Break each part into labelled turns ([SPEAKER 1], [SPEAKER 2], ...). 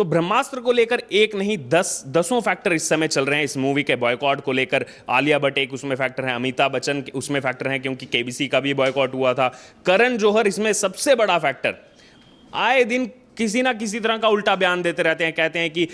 [SPEAKER 1] तो ब्रह्मास्त्र को लेकर एक नहीं दसों फैक्टर इस समय चल रहे हैं इस मूवी के बॉयकॉट को लेकर। आलिया भट्ट एक उसमें फैक्टर है, अमिताभ बच्चन उसमें फैक्टर है क्योंकि केबीसी का भी बॉयकॉट हुआ था, करण जौहर इसमें सबसे बड़ा फैक्टर। आए दिन किसी ना किसी तरह का उल्टा बयान देते रहते हैं, कहते हैं कि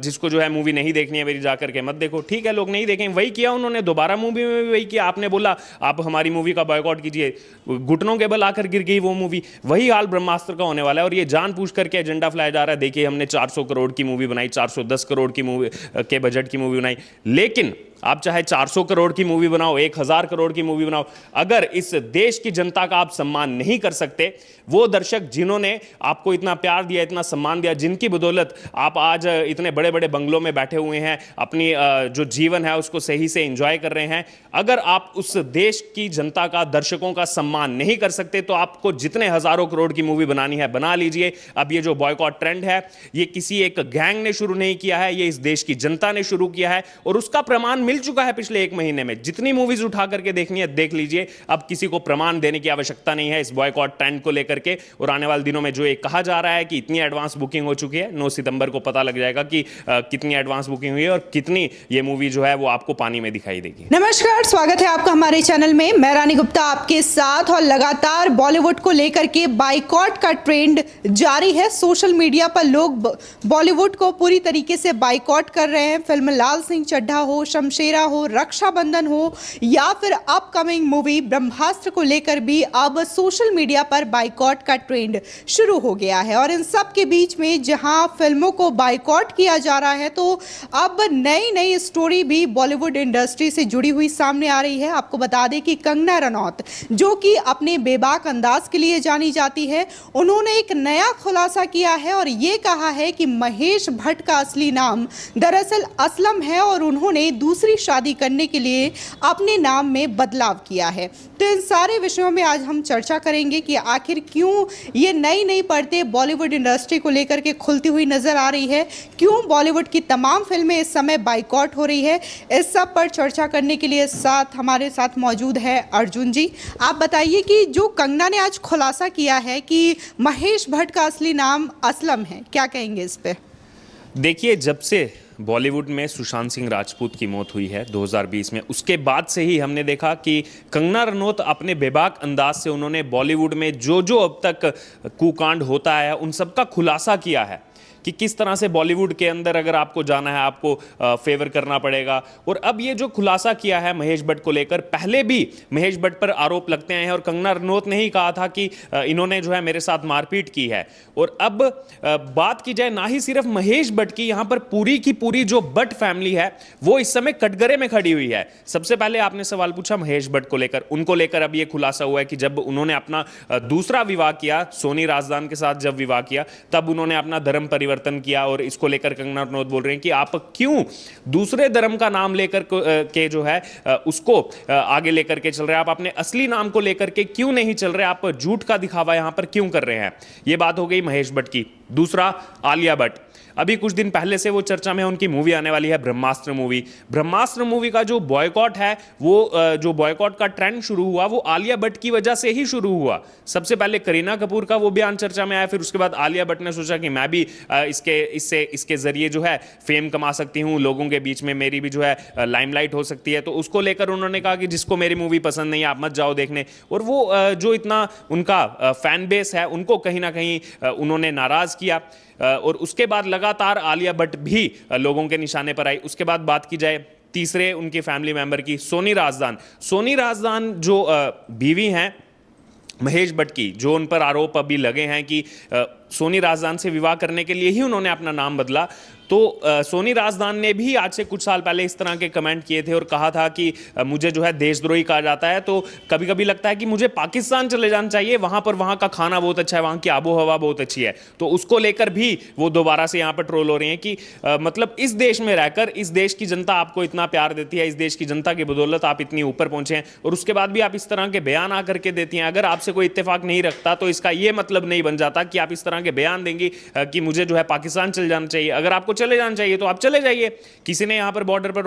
[SPEAKER 1] जिसको जो है मूवी नहीं देखनी है मेरी जाकर के मत देखो। ठीक है, लोग नहीं देखें, वही किया उन्होंने, दोबारा मूवी में भी वही किया। आपने बोला आप हमारी मूवी का बॉयकॉट कीजिए, घुटनों के बल आकर गिर गई वो मूवी। वही हाल ब्रह्मास्त्र का होने वाला है और ये जानबूझ करके एजेंडा फैलाया जा रहा है। देखिए हमने 400 करोड़ की मूवी बनाई, 410 करोड़ की मूवी के बजट की मूवी बनाई, लेकिन आप चाहे 400 करोड़ की मूवी बनाओ, 1000 करोड़ की मूवी बनाओ, अगर इस देश की जनता का आप सम्मान नहीं कर सकते, वो दर्शक जिन्होंने आपको इतना प्यार दिया, इतना सम्मान दिया, जिनकी बदौलत आप आज इतने बड़े बड़े बंगलों में बैठे हुए हैं, अपनी जो जीवन है उसको सही से एंजॉय कर रहे हैं, अगर आप उस देश की जनता का, दर्शकों का सम्मान नहीं कर सकते तो आपको जितने हजारों करोड़ की मूवी बनानी है बना लीजिए। अब ये जो बॉयकॉट ट्रेंड है ये किसी एक गैंग ने शुरू नहीं किया है, ये इस देश की जनता ने शुरू किया है और उसका प्रमाण मिल चुका है पिछले एक महीने में। जितनी मूवीज उठा करके देखनी है देख लीजिए, अब किसी को प्रमाण देने की आवश्यकता नहीं है इस बॉयकॉट ट्रेंड को लेकर के। और आने वाले दिनों में जो ये कहा जा रहा है कि इतनी एडवांस बुकिंग हो चुकी है, 9 सितंबर को पता लग जाएगा कि कितनी एडवांस बुकिंग हुई है और कितनी ये मूवी जो है वो आपको पानी में दिखाई देगी।
[SPEAKER 2] नमस्कार, स्वागत है आपका हमारे चैनल में। मैं रानी गुप्ता आपके साथ। और लगातार बॉलीवुड को लेकर के बाइकॉट का ट्रेंड जारी है। सोशल मीडिया पर लोग बॉलीवुड को पूरी तरीके से बाइकॉट कर रहे हैं। फिल्म लाल सिंह चड्ढा हो, शमशेरा हो, रक्षाबंधन हो या फिर अपकमिंग मूवी ब्रह्मास्त्र को लेकर भी अब सोशल मीडिया पर बाइकॉट का ट्रेंड शुरू हो गया है। और इन सब के बीच में जहां फिल्मों को बाइकॉट किया जा रहा है तो अब नई नई स्टोरी भी बॉलीवुड इंडस्ट्री से जुड़ी हुई सामने आ रही है। आपको बता दें कि कंगना रनौत, जो कि अपने बेबाक अंदाज के लिए जानी जाती है, उन्होंने एक नया खुलासा किया है और ये कहा है कि महेश भट्ट का असली नाम दरअसल असलम है और उन्होंने दूसरी शादी करने के लिए अपने नाम में बदलाव किया है। तो इन सारे विषयों में आज हम चर्चा करेंगे कि आखिर क्यों ये नई नई परतें बॉलीवुड इंडस्ट्री को लेकर के खुलती हुई नजर आ रही है, क्यों बॉलीवुड की तमाम फिल्में इस समय बाइकॉट हो रही है। इस सब पर चर्चा करने के लिए हमारे साथ मौजूद है अर्जुन जी। आप बताइए कि जो कंगना ने आज खुलासा किया है कि महेश भट्ट का असली नाम असलम है, क्या कहेंगे इस पे?
[SPEAKER 1] देखिए, जब से बॉलीवुड में सुशांत सिंह राजपूत की मौत हुई है 2020 में, उसके बाद से ही हमने देखा कि कंगना रनौत अपने बेबाक अंदाज से उन्होंने बॉलीवुड में जो जो अब तक कुकांड होता है उन सब का खुलासा किया है कि किस तरह से बॉलीवुड के अंदर अगर आपको जाना है आपको फेवर करना पड़ेगा। और अब ये जो खुलासा किया है महेश भट्ट को लेकर, पहले भी महेश भट्ट पर आरोप लगते हैं और कंगना रनौत ने ही कहा था कि इन्होंने जो है मेरे साथ मारपीट की है। और अब बात की जाए ना ही सिर्फ महेश भट्ट की, यहाँ पर पूरी की पूरी जो भट्ट फैमिली है वो इस समय कटघरे में खड़ी हुई है। सबसे पहले आपने सवाल पूछा महेश भट्ट को लेकर, उनको लेकर अब ये खुलासा हुआ है कि जब उन्होंने अपना दूसरा विवाह किया, सोनी राजदान के साथ जब विवाह किया, तब उन्होंने अपना धर्म परिवर्तन किया। और इसको लेकर कंगना रनौत बोल रहे हैं कि आप क्यों दूसरे धर्म का नाम लेकर के जो है उसको आगे लेकर के चल रहे हैं, आप अपने असली नाम को लेकर के क्यों नहीं चल रहे, आप झूठ का दिखावा यहां पर क्यों कर रहे हैं। यह बात हो गई महेश भट्ट की। दूसरा, आलिया भट्ट, अभी कुछ दिन पहले से वो चर्चा में, उनकी मूवी आने वाली है ब्रह्मास्त्र मूवी। ब्रह्मास्त्र मूवी का जो बॉयकॉट है, वो जो बॉयकॉट का ट्रेंड शुरू हुआ वो आलिया भट्ट की वजह से ही शुरू हुआ। सबसे पहले करीना कपूर का वो बयान चर्चा में आया, फिर उसके बाद आलिया भट्ट ने सोचा कि मैं भी इसके जरिए जो है फेम कमा सकती हूँ, लोगों के बीच में मेरी भी जो है लाइमलाइट हो सकती है। तो उसको लेकर उन्होंने कहा कि जिसको मेरी मूवी पसंद नहीं आप मत जाओ देखने। और वो जो इतना उनका फैन बेस है उनको कहीं ना कहीं उन्होंने नाराज किया। और उसके बाद लगातार आलिया भट्ट भी लोगों के निशाने पर आई। उसके बाद बात की जाए तीसरे उनके फैमिली मेंबर की, सोनी राजदान। सोनी राजदान जो बीवी हैं महेश भट्ट की, जो उन पर आरोप अभी लगे हैं कि सोनी राजदान से विवाह करने के लिए ही उन्होंने अपना नाम बदला, तो सोनी राजदान ने भी आज से कुछ साल पहले इस तरह के कमेंट किए थे और कहा था कि मुझे जो है देशद्रोही कहा जाता है, तो कभी कभी लगता है कि मुझे पाकिस्तान चले जाना चाहिए, वहां पर वहां का खाना बहुत अच्छा है, वहां की आबो हवा बहुत अच्छी है। तो उसको लेकर भी वो दोबारा से यहाँ पर ट्रोल हो रही हैं कि मतलब इस देश में रहकर इस देश की जनता आपको इतना प्यार देती है, इस देश की जनता की बदौलत आप इतनी ऊपर पहुंचे हैं और उसके बाद भी आप इस तरह के बयान आकर के देती हैं। अगर आपसे कोई इत्तेफाक नहीं रखता तो इसका यह मतलब नहीं बन जाता कि आप इस तरह आगे बयान देंगी कि मुझे जो है पाकिस्तान चले जाना चाहिए। अगर आपको चले जाना चाहिए तो आप चले जाइए, किसी ने यहाँ पर बॉर्डर पर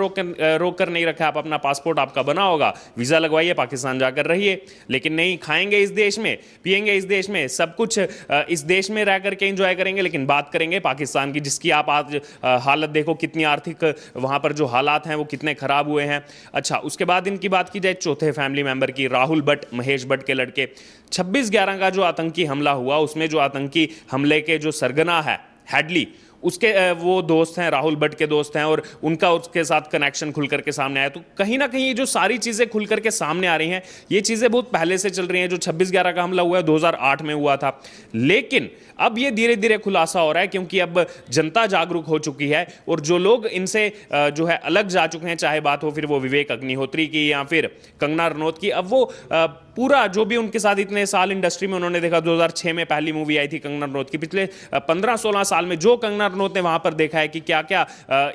[SPEAKER 1] रोक कर नहीं रखा। आप अपना पासपोर्ट आपका बना होगा, वीज़ा लगवाइए, पाकिस्तान जाकर रहिए। लेकिन नहीं, खाएंगे इस देश में, पिएंगे इस देश में, सब कुछ इस देश में रह करके एंजॉय करेंगे, लेकिन बात करेंगे पाकिस्तान की, जिसकी आप आज हालत देखो, कितनी आर्थिक वहाँ पर जो हालात हैं वो कितने खराब हुए हैं। अच्छा, उसके बाद इनकी बात की जाए चौथे फैमिली मेंबर की, राहुल भट्ट, महेश भट्ट के लड़के। 26/11 का जो आतंकी हमला हुआ, उसमें जो आतंकी हमले के जो सरगना है हैडली, उसके वो दोस्त हैं, राहुल भट्ट के दोस्त हैं, और उनका उसके साथ कनेक्शन खुल करके सामने आया। तो कहीं ना कहीं ये जो सारी चीज़ें खुल करके सामने आ रही हैं, ये चीज़ें बहुत पहले से चल रही हैं। जो 26/11 का हमला हुआ है 2008 में हुआ था, लेकिन अब ये धीरे धीरे खुलासा हो रहा है, क्योंकि अब जनता जागरूक हो चुकी है और जो लोग इनसे जो है अलग जा चुके हैं, चाहे बात हो फिर वो विवेक अग्निहोत्री की या फिर कंगना रनौत की, अब वो पूरा जो भी उनके साथ इतने साल इंडस्ट्री में उन्होंने देखा, 2006 में पहली मूवी आई थी कंगना रनौत की, पिछले 15-16 साल में जो कंगना रनौत ने वहां पर देखा है कि क्या क्या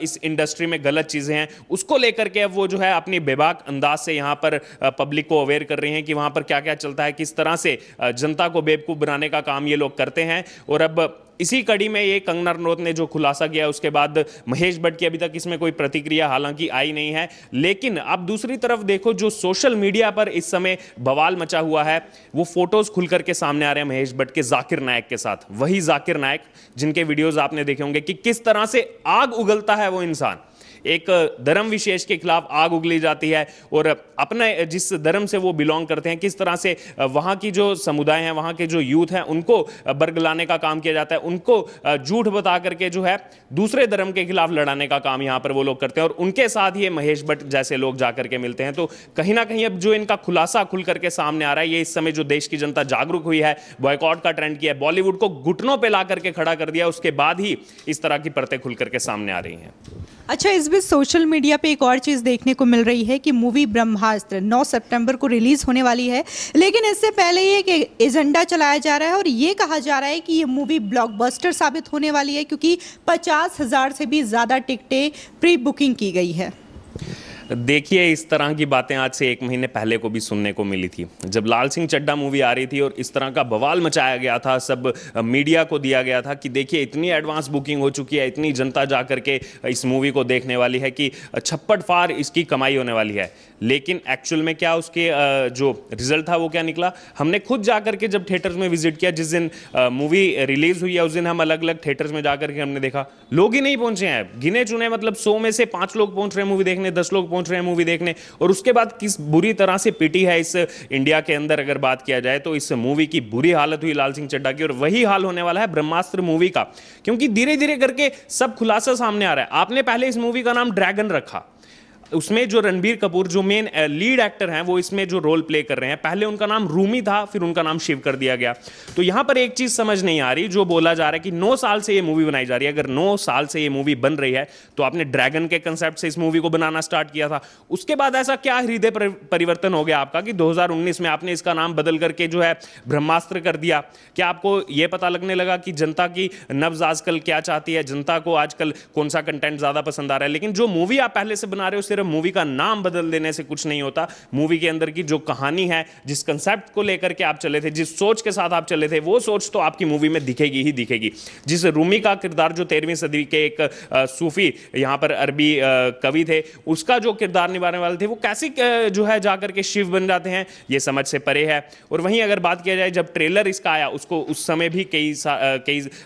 [SPEAKER 1] इस इंडस्ट्री में गलत चीजें हैं, उसको लेकर के अब वो जो है अपनी बेबाक अंदाज से यहां पर पब्लिक को अवेयर कर रही हैं कि वहां पर क्या क्या चलता है, किस तरह से जनता को बेवकूफ बनाने का काम ये लोग करते हैं। और अब इसी कड़ी में ये कंगना रनौत ने जो खुलासा किया, उसके बाद महेश भट्ट की अभी तक इसमें कोई प्रतिक्रिया हालांकि आई नहीं है। लेकिन अब दूसरी तरफ देखो, जो सोशल मीडिया पर इस समय बवाल मचा हुआ है, वो फोटोज खुल करके सामने आ रहे हैं महेश भट्ट के जाकिर नायक के साथ। वही जाकिर नायक जिनके वीडियोज आपने देखे होंगे कि किस तरह से आग उगलता है वो इंसान, एक धर्म विशेष के खिलाफ आग उगली जाती है, और अपने जिस धर्म से वो बिलोंग करते हैं, किस तरह से वहाँ की जो समुदाय हैं, वहाँ के जो यूथ हैं, उनको बरगलाने का काम किया जाता है, उनको झूठ बता करके जो है दूसरे धर्म के खिलाफ लड़ाने का काम यहाँ पर वो लोग करते हैं, और उनके साथ ये महेश भट्ट जैसे लोग जाकर के मिलते हैं। तो कहीं ना कहीं अब जो इनका खुलासा खुल करके सामने आ रहा है, ये इस समय जो देश की जनता जागरूक हुई है, बॉयकॉट का ट्रेंड किया है, बॉलीवुड को घुटनों पर ला करके खड़ा कर दिया, उसके बाद ही इस तरह की परतें खुल करके सामने आ रही हैं।
[SPEAKER 2] अच्छा, इस बीच सोशल मीडिया पे एक और चीज़ देखने को मिल रही है कि मूवी ब्रह्मास्त्र 9 सितंबर को रिलीज होने वाली है, लेकिन इससे पहले ही एक एजेंडा चलाया जा रहा है और ये कहा जा रहा है कि ये मूवी ब्लॉकबस्टर साबित होने वाली है, क्योंकि 50,000 से भी ज़्यादा टिकटें प्री बुकिंग की गई है।
[SPEAKER 1] देखिए, इस तरह की बातें आज से 1 महीने पहले को भी सुनने को मिली थी, जब लाल सिंह चड्ढा मूवी आ रही थी और इस तरह का बवाल मचाया गया था, सब मीडिया को दिया गया था कि देखिए इतनी एडवांस बुकिंग हो चुकी है, इतनी जनता जा करके इस मूवी को देखने वाली है कि छप्पड़ फाड़ इसकी कमाई होने वाली है। लेकिन एक्चुअल में क्या उसके जो रिजल्ट था वो क्या निकला, हमने खुद जा करके जब थिएटर्स में विजिट किया, जिस दिन मूवी रिलीज हुई है उस दिन हम अलग अलग थिएटर्स में जाकर के हमने देखा, लोग ही नहीं पहुंचे हैं, गिने चुने, मतलब 100 में से 5 लोग पहुंच रहे हैं मूवी देखने, 10 लोग पहुंच रहे हैं मूवी देखने। और उसके बाद किस बुरी तरह से पिटी है इस इंडिया के अंदर, अगर बात किया जाए तो इस मूवी की बुरी हालत हुई लाल सिंह चड्ढा की, और वही हाल होने वाला है ब्रह्मास्त्र मूवी का, क्योंकि धीरे धीरे करके सब खुलासा सामने आ रहा है। आपने पहले इस मूवी का नाम ड्रैगन रखा, उसमें जो रणबीर कपूर जो मेन लीड एक्टर हैं वो इसमें जो रोल प्ले कर रहे हैं, पहले उनका नाम रूमी था, फिर उनका नाम शिव कर दिया गया। तो यहां पर एक चीज समझ नहीं आ रही, जो बोला जा रहा है कि 9 साल से ये मूवी बनाई जा रही है, अगर 9 साल से ये मूवी बन रही है तो आपने ड्रैगन के कंसेप्ट से इस मूवी को बनाना स्टार्ट किया था, उसके बाद ऐसा क्या हृदय परिवर्तन हो गया आपका कि 2019 में आपने इसका नाम बदल करके जो है ब्रह्मास्त्र कर दिया? क्या आपको यह पता लगने लगा कि जनता की नब्ज आजकल क्या चाहती है, जनता को आजकल कौन सा कंटेंट ज्यादा पसंद आ रहा है? लेकिन जो मूवी आप पहले से बना रहे हो, सिर्फ मूवी का नाम बदल देने से कुछ नहीं होता, मूवी के अंदर की जो कहानी है, जिस कंसेप्ट को लेकर के आप चले थे, जिस सोच के साथ आप चले थे, वो सोच तो आपकी मूवी में दिखेगी ही दिखेगी। जिस रूमी का किरदार जो 13वीं सदी के एक सूफी यहां पर अरबी कवि थे, उसका जो किरदार निभाने वाले थे, वो कैसे जो है जाकर के शिव बन जाते हैं, ये समझ से परे है। और वहीं अगर बात किया जाए, जब ट्रेलर इसका आया, उसको उस समय भी कई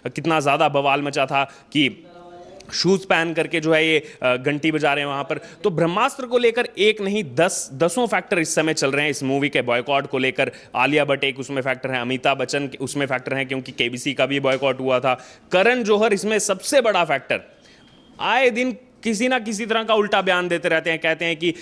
[SPEAKER 1] कितना ज्यादा बवाल मचा था कि शूज पहन करके जो है ये घंटी बजा रहे हैं वहां पर। तो ब्रह्मास्त्र को लेकर एक नहीं 10 फैक्टर इस समय चल रहे हैं इस मूवी के बॉयकॉट को लेकर। आलिया भट्ट एक उसमें फैक्टर है, अमिताभ बच्चन उसमें फैक्टर है, क्योंकि केबीसी का भी बॉयकॉट हुआ था, करण जौहर इसमें सबसे बड़ा फैक्टर। आए दिन किसी ना किसी तरह का उल्टा बयान देते रहते हैं, कहते हैं कि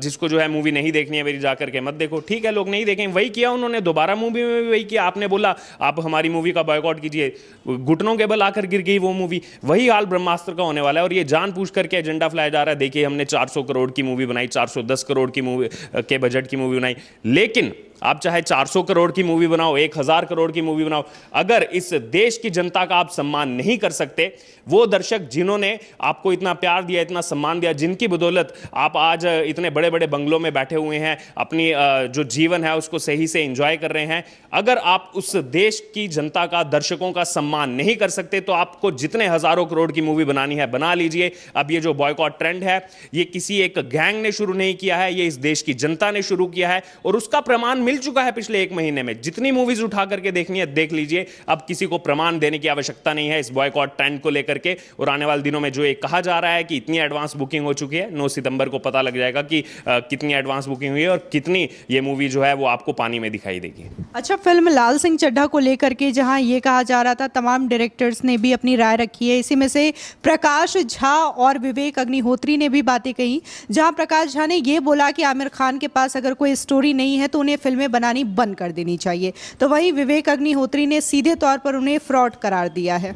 [SPEAKER 1] जिसको जो है मूवी नहीं देखनी है मेरी जाकर के मत देखो। ठीक है, लोग नहीं देखें, वही किया उन्होंने, दोबारा मूवी में भी वही किया। आपने बोला आप हमारी मूवी का बॉयकॉट कीजिए, घुटनों के बल आकर गिर गई वो मूवी। वही हाल ब्रह्मास्त्र का होने वाला है, और ये जानबूझ करके एजेंडा फैलाया जा रहा है। देखिए, हमने 400 करोड़ की मूवी बनाई, 410 करोड़ की मूवी के बजट की मूवी बनाई, लेकिन आप चाहे 400 करोड़ की मूवी बनाओ, 1000 करोड़ की मूवी बनाओ, अगर इस देश की जनता का आप सम्मान नहीं कर सकते, वो दर्शक जिन्होंने आपको इतना प्यार दिया, इतना सम्मान दिया, जिनकी बदौलत आप आज इतने बड़े बड़े बंगलों में बैठे हुए हैं, अपनी जो जीवन है उसको सही से एंजॉय कर रहे हैं, अगर आप उस देश की जनता का, दर्शकों का सम्मान नहीं कर सकते, तो आपको जितने हजारों करोड़ की मूवी बनानी है बना लीजिए। अब ये जो बॉयकॉट ट्रेंड है, ये किसी एक गैंग ने शुरू नहीं किया है, ये इस देश की जनता ने शुरू किया है और उसका प्रमाण मिल चुका है पिछले 1 महीने में। जितनी मूवीज उठा करके देखनी है देख लीजिए, अब किसी को प्रमाण देने की आवश्यकता नहीं है इस बॉयकॉट ट्रेंड को लेकर के। और आने वाले दिनों में जो ये कहा जा रहा है कि इतनी एडवांस बुकिंग हो चुकी है, 9 सितंबर को पता लग जाएगा कि कितनी एडवांस बुकिंग हुई है और कितनी ये मूवी जो है वो आपको पानी में दिखाई देगी।
[SPEAKER 2] अच्छा, फिल्म लाल सिंह चड्ढा को लेकर के जहां ये कहा जा रहा था, तमाम डायरेक्टर्स ने भी अपनी राय रखी है, इसी में से प्रकाश झा और विवेक अग्निहोत्री ने भी बातें कही, जहां प्रकाश झा ने ये बोला कि आमिर खान के पास अगर कोई स्टोरी नहीं है तो उन्हें फिल्में बनानी बंद कर देनी चाहिए। तो वहीं विवेक अग्निहोत्री ने सीधे तौर पर उन्हें फ्रॉड करार दिया है।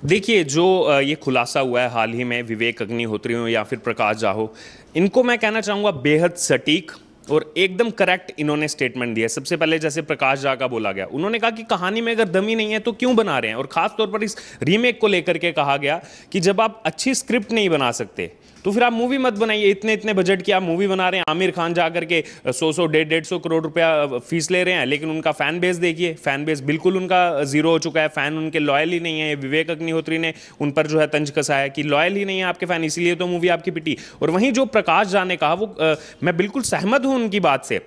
[SPEAKER 1] देखिए, जो ये खुलासा हुआ है हाल ही में, विवेक अग्निहोत्री हो या फिर प्रकाश झा हो, इनको मैं कहना चाहूँगा बेहद सटीक और एकदम करेक्ट इन्होंने स्टेटमेंट दिया। सबसे पहले जैसे प्रकाश झा का बोला गया, उन्होंने कहा कि कहानी में अगर दम ही नहीं है तो क्यों बना रहे हैं, और खास तौर पर इस रीमेक को लेकर के कहा गया कि जब आप अच्छी स्क्रिप्ट नहीं बना सकते तो फिर आप मूवी मत बनाइए। इतने इतने बजट की आप मूवी बना रहे हैं, आमिर खान जाकर के 100 150 करोड़ रुपया फीस ले रहे हैं, लेकिन उनका फैन बेस देखिए, फैन बेस बिल्कुल उनका जीरो हो चुका है, फैन उनके लॉयल ही नहीं है। विवेक अग्निहोत्री ने उन पर जो है तंज कसा है कि लॉयल ही नहीं है आपके फैन, इसीलिए तो मूवी आपकी पिटी। और वहीं जो प्रकाश झा ने कहा, वो मैं बिल्कुल सहमत हूं उनकी बात से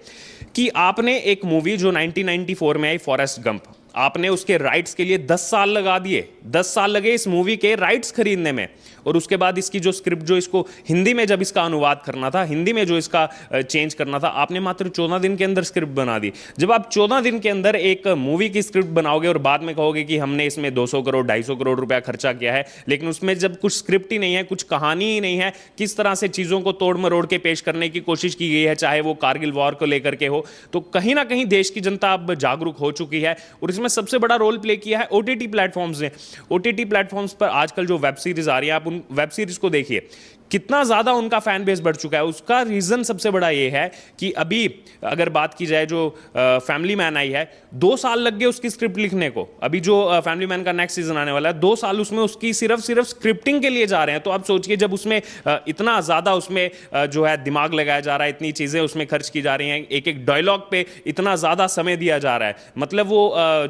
[SPEAKER 1] कि आपने एक मूवी जो 1994 में आई, फॉरेस्ट गंप, आपने उसके राइट्स के लिए 10 साल लगा दिए, 10 साल लगे इस मूवी के राइट्स खरीदने में, और उसके बाद इसकी जो स्क्रिप्ट, जो इसको हिंदी में जब इसका अनुवाद करना था, हिंदी में जो इसका चेंज करना था, आपने मात्र 14 दिन के अंदर स्क्रिप्ट बना दी। जब आप 14 दिन के अंदर एक मूवी की स्क्रिप्ट बनाओगे और बाद में कहोगे कि हमने इसमें 200 करोड़ 250 करोड़ रुपया खर्चा किया है, लेकिन उसमें जब कुछ स्क्रिप्ट ही नहीं है, कुछ कहानी ही नहीं है, किस तरह से चीज़ों को तोड़ मरोड़ के पेश करने की कोशिश की गई है, चाहे वो कारगिल वॉर को लेकर के हो, तो कहीं ना कहीं देश की जनता अब जागरूक हो चुकी है। और इसमें सबसे बड़ा रोल प्ले किया है ओटीटी प्लेटफॉर्म्स ने। ओटीटी प्लेटफॉर्म्स पर आजकल जो वेब सीरीज आ रही है, आप उन वेब सीरीज को देखिए, कितना ज्यादा उनका फैन बेस बढ़ चुका है। उसका रीजन सबसे बड़ा ये है कि अभी अगर बात की जाए, जो फैमिली मैन आई है, 2 साल लग गए उसकी स्क्रिप्ट लिखने को। अभी जो फैमिली मैन का नेक्स्ट सीजन आने वाला है, 2 साल उसमें उसकी सिर्फ स्क्रिप्टिंग के लिए जा रहे हैं। तो आप सोचिए, जब उसमें इतना ज्यादा उसमें जो है दिमाग लगाया जा रहा है, इतनी चीजें उसमें खर्च की जा रही हैं, एक एक डायलॉग पे इतना ज्यादा समय दिया जा रहा है, मतलब वो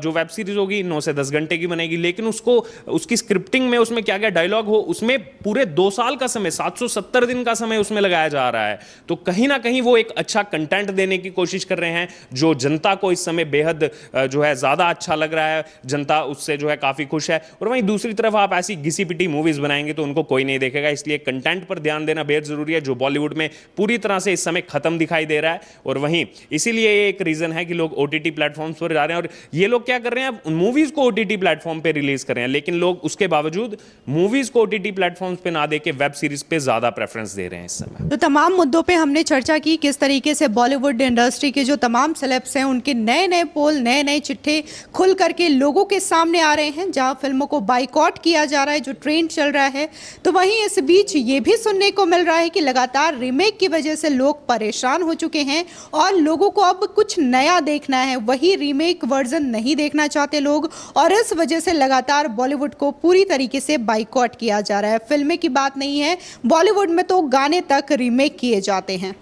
[SPEAKER 1] जो वेब सीरीज होगी 9 से 10 घंटे की बनेगी, लेकिन उसको उसकी स्क्रिप्टिंग में उसमें क्या क्या डायलॉग हो, उसमें पूरे 2 साल का समय, 770 दिन का समय उसमें लगाया जा रहा है। तो कहीं ना कहीं वो एक अच्छा कंटेंट देने की कोशिश कर रहे हैं, जो जनता को इस समय बेहद जो है ज्यादा अच्छा लग रहा है, जनता उससे जो है काफी खुश है। और वहीं दूसरी तरफ आप ऐसी घिसी पिटी मूवीज बनाएंगे तो उनको कोई नहीं देखेगा, इसलिए कंटेंट पर ध्यान देना बेहद जरूरी है, जो बॉलीवुड में पूरी तरह से इस समय खत्म दिखाई दे रहा है। और वहीं इसीलिए एक रीजन है कि लोग ओटीटी प्लेटफॉर्म्स पर जा रहे हैं, और ये लोग क्या कर रहे हैं, मूवीज को ओटीटी प्लेटफॉर्म पे रिलीज कर रहे हैं, लेकिन लोग उसके बावजूद मूवीज को ओटीटी प्लेटफॉर्म्स पे ना देके वेब सीरीज पे ज्यादा प्रेफरेंस दे रहे हैं इस समय।
[SPEAKER 2] तो तमाम मुद्दों पे हमने चर्चा की, किस तरीके से बॉलीवुड इंडस्ट्री के जो तमाम सेलेब्स हैं, उनके नए नए पोल, नए नए चिट्ठे खुल करके लोगों के सामने आ रहे हैं, जहां फिल्मों को बाइकॉट किया जा रहा है, जो ट्रेंड चल रहा है। तो वहीं इस बीच ये भी सुनने को मिल रहा है कि लगातार रीमेक की वजह से लोग परेशान हो चुके हैं और लोगों को अब कुछ नया देखना है, वही रीमेक वर्जन नहीं देखना चाहते लोग, और इस वजह से लगातार बॉलीवुड को पूरी तरीके से बाइकॉट किया जा रहा है। फिल्में की बात नहीं है, बॉलीवुड में तो गाने तक रीमेक किए जाते हैं।